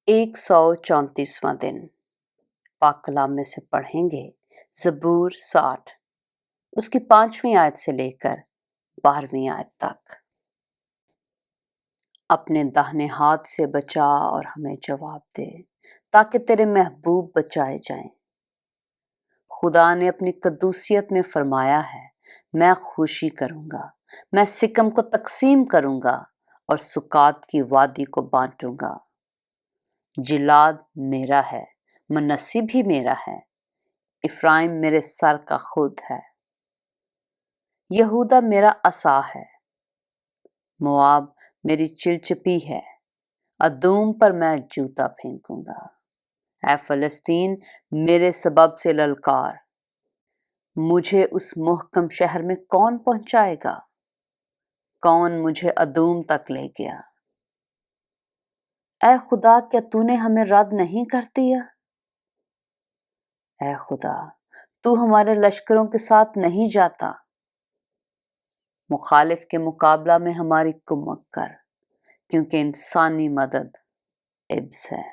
134वां दिन पाक कलाम में से पढ़ेंगे ज़बूर 60 उसकी 5वीं आयत से लेकर 12वीं आयत तक। अपने दाहिने हाथ से बचा और हमें जवाब दे ताकि तेरे महबूब बचाए जाएं। खुदा ने अपनी कद्दूसियत में फरमाया है, मैं खुशी करूंगा, मैं सिकम को तकसीम करूंगा और सुकात की वादी को बांटूंगा। जिलाद मेरा है, मनस्सी भी मेरा है, इफ्राइम मेरे सर का खुद है, यहूदा मेरा असा है, मोआब मेरी चिलचिपी है, अदूम पर मैं जूता फेंकूंगा। ऐ फलस्तीन मेरे सबब से ललकार, मुझे उस मुहकम शहर में कौन पहुंचाएगा? कौन मुझे अदूम तक ले गया? ऐ खुदा, क्या तूने हमें रद्द नहीं कर दिया? ऐ खुदा, तू हमारे लश्करों के साथ नहीं जाता। मुखालिफ के मुकाबला में हमारी कुम्मत कर, क्योंकि इंसानी मदद इब्स है।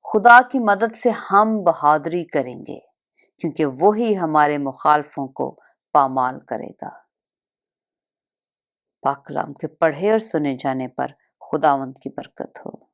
खुदा की मदद से हम बहादुरी करेंगे, क्योंकि वही हमारे मुखालफों को पामाल करेगा। पाक कलाम के पढ़े और सुने जाने पर खुदावंद की बरकत हो।